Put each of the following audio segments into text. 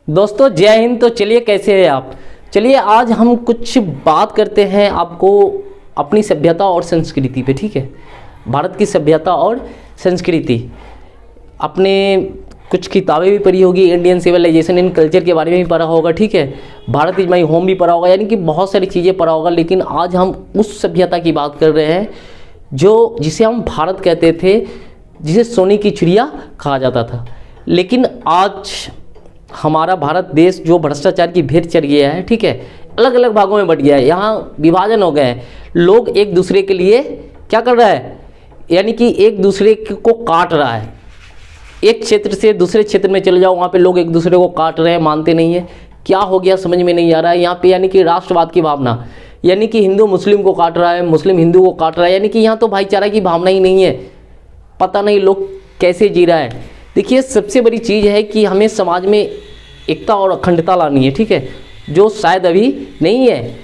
दोस्तों जय हिंद। तो चलिए कैसे हैं आप। चलिए आज हम कुछ बात करते हैं आपको अपनी सभ्यता और संस्कृति पे। ठीक है, भारत की सभ्यता और संस्कृति। आपने कुछ किताबें भी पढ़ी होगी, इंडियन सिविलाइजेशन इन कल्चर के बारे में भी पढ़ा होगा। ठीक है, भारत इज माई होम भी पढ़ा होगा, यानी कि बहुत सारी चीज़ें पढ़ा होगा। लेकिन आज हम उस सभ्यता की बात कर रहे हैं जो जिसे हम भारत कहते थे, जिसे सोने की चिड़िया कहा जाता था। लेकिन आज हमारा भारत देश जो भ्रष्टाचार की भेंट चढ़ गया है, ठीक है, अलग अलग भागों में बट गया है, यहाँ विभाजन हो गए हैं। लोग एक दूसरे के लिए क्या कर रहा है, यानी कि एक दूसरे को काट रहा है। एक क्षेत्र से दूसरे क्षेत्र में चले जाओ, वहाँ पे लोग एक दूसरे को काट रहे हैं, मानते नहीं है। क्या हो गया समझ में नहीं आ रहा है यहाँ पे, यानी कि राष्ट्रवाद की भावना, यानी कि हिंदू मुस्लिम को काट रहा है, मुस्लिम हिंदू को काट रहा है, यानी कि यहाँ तो भाईचारा की भावना ही नहीं है। पता नहीं लोग कैसे जी रहा है। देखिए सबसे बड़ी चीज़ है कि हमें समाज में एकता और अखंडता लानी है, ठीक है, जो शायद अभी नहीं है।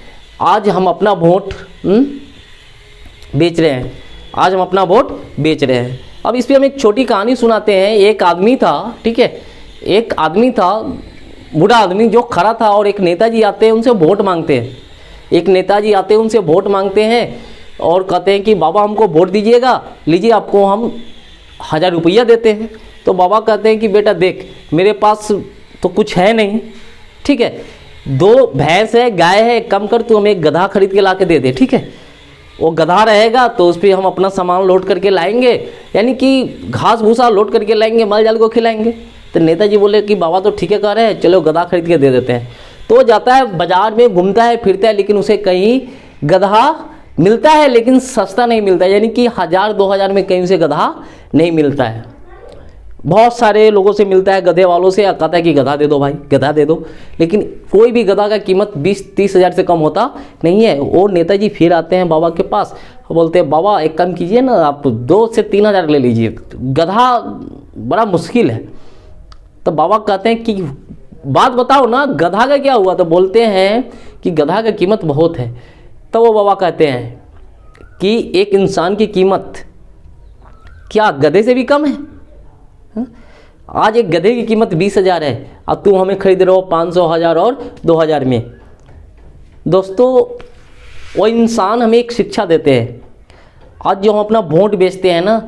आज हम अपना वोट बेच रहे हैं, आज हम अपना वोट बेच रहे हैं। अब इस पर हम एक छोटी कहानी सुनाते हैं। एक आदमी था, ठीक है, एक आदमी था, बूढ़ा आदमी जो खड़ा था, और एक नेताजी आते हैं, उनसे वोट मांगते हैं। एक नेताजी आते हैं, उनसे वोट मांगते हैं और कहते हैं कि बाबा हमको वोट दीजिएगा, लीजिए आपको हम 1000 रुपया देते हैं। तो बाबा कहते हैं कि बेटा देख, मेरे पास तो कुछ है नहीं, ठीक है, 2 भैंस है, गाय है, कम कर तू हमें एक गधा खरीद के ला के दे दे, ठीक है। वो गधा रहेगा तो उस पर हम अपना सामान लोड करके लाएंगे, यानी कि घास भूसा लोड करके लाएंगे, माल जाल को खिलाएंगे। तो नेताजी बोले कि बाबा तो ठीक है कह रहे हैं, चलो गधा खरीद के दे देते हैं। तो जाता है बाजार में, घूमता है फिरता है, लेकिन उसे कहीं गधा मिलता है, लेकिन सस्ता नहीं मिलता, यानी कि 1000-2000 में कहीं से गधा नहीं मिलता है। बहुत सारे लोगों से मिलता है, गधे वालों से, कहता है कि गधा दे दो भाई, गधा दे दो, लेकिन कोई भी गधा का कीमत 20-30 हज़ार से कम होता नहीं है। और नेताजी फिर आते हैं बाबा के पास, बोलते हैं बाबा एक काम कीजिए ना, आप 2 से 3 हज़ार ले लीजिए, गधा बड़ा मुश्किल है। तो बाबा कहते हैं कि बात बताओ ना, गधा का क्या हुआ। तो बोलते हैं कि गधा का कीमत बहुत है। तो वो बाबा कहते हैं कि एक इंसान की कीमत क्या गधे से भी कम है। आज एक गधे की कीमत 20,000 है, अब तुम हमें खरीद रहे हो 500, 1000 और 2000 में। दोस्तों वो इंसान हमें एक शिक्षा देते हैं। आज जो हम अपना वोट बेचते हैं ना,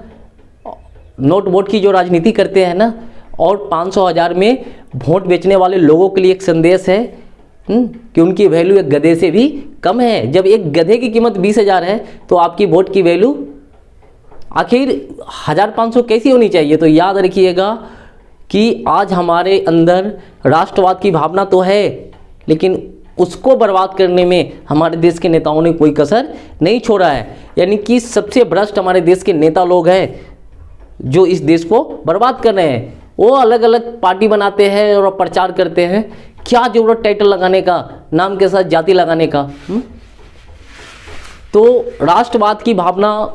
नोट वोट की जो राजनीति करते हैं ना, और 500, 1000 में वोट बेचने वाले लोगों के लिए एक संदेश है कि उनकी वैल्यू एक गधे से भी कम है। जब एक गधे की कीमत 20,000 है तो आपकी वोट की वैल्यू आखिर 1500 कैसी होनी चाहिए। तो याद रखिएगा कि आज हमारे अंदर राष्ट्रवाद की भावना तो है, लेकिन उसको बर्बाद करने में हमारे देश के नेताओं ने कोई कसर नहीं छोड़ा है। यानी कि सबसे भ्रष्ट हमारे देश के नेता लोग हैं जो इस देश को बर्बाद कर रहे हैं। वो अलग अलग पार्टी बनाते हैं और प्रचार करते हैं। क्या जरूरत टाइटल लगाने का, नाम के साथ जाति लगाने का। तो राष्ट्रवाद की भावना,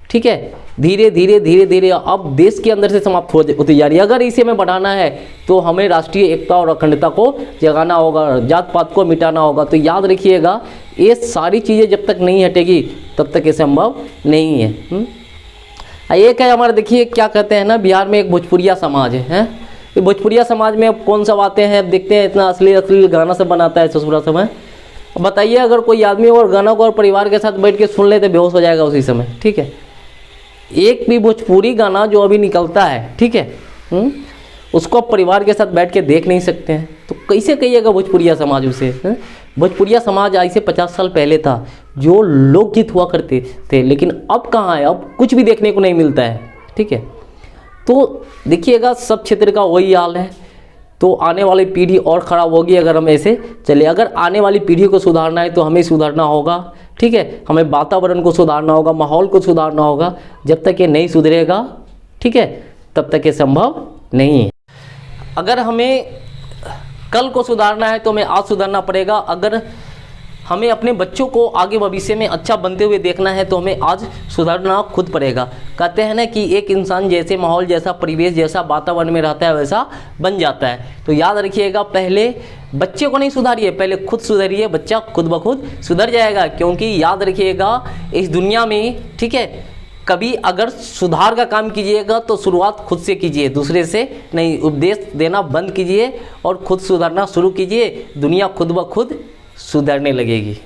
ठीक है, धीरे धीरे अब देश के अंदर से समाप्त होती जा रही है। अगर इसे हमें बढ़ाना है तो हमें राष्ट्रीय एकता और अखंडता को जगाना होगा, जात पात को मिटाना होगा। तो याद रखिएगा ये सारी चीज़ें जब तक नहीं हटेगी तब तक ये संभव नहीं है। एक है हमारे, देखिए क्या कहते हैं ना, बिहार में एक भोजपुरिया समाज है। ये भोजपुरिया समाज में अब कौन सा बातें हैं, अब देखते हैं, इतना असली गाना सब बनाता है ससुरा समय। बताइए अगर कोई आदमी और गाना को और परिवार के साथ बैठ के सुन ले तो बेहोश हो जाएगा उसी समय, ठीक है। एक भी भोजपुरी गाना जो अभी निकलता है, ठीक है, उसको आप परिवार के साथ बैठ के देख नहीं सकते हैं। तो कैसे कहिएगा भोजपुरिया समाज उसे। भोजपुरिया समाज आज से 50 साल पहले था, जो लोकगीत हुआ करते थे, लेकिन अब कहाँ है, अब कुछ भी देखने को नहीं मिलता है, ठीक है। तो देखिएगा सब क्षेत्र का वही हाल है। तो आने वाली पीढ़ी और ख़राब होगी अगर हम ऐसे चले। अगर आने वाली पीढ़ी को सुधारना है तो हमें सुधारना होगा, ठीक है, हमें वातावरण को सुधारना होगा, माहौल को सुधारना होगा। जब तक ये नहीं सुधरेगा, ठीक है, तब तक ये संभव नहीं है। अगर हमें कल को सुधारना है तो हमें आज सुधारना पड़ेगा। अगर हमें अपने बच्चों को आगे भविष्य में अच्छा बनते हुए देखना है तो हमें आज सुधारना खुद पड़ेगा। कहते हैं ना कि एक इंसान जैसे माहौल, जैसा परिवेश, जैसा वातावरण में रहता है वैसा बन जाता है। तो याद रखिएगा, पहले बच्चे को नहीं सुधारिए, पहले खुद सुधरिए, बच्चा खुद ब खुद सुधर जाएगा। क्योंकि याद रखिएगा इस दुनिया में, ठीक है, कभी अगर सुधार का काम कीजिएगा तो शुरुआत खुद से कीजिए, दूसरे से नहीं। उपदेश देना बंद कीजिए और खुद सुधरना शुरू कीजिए, दुनिया खुद ब खुद सुधरने लगेगी।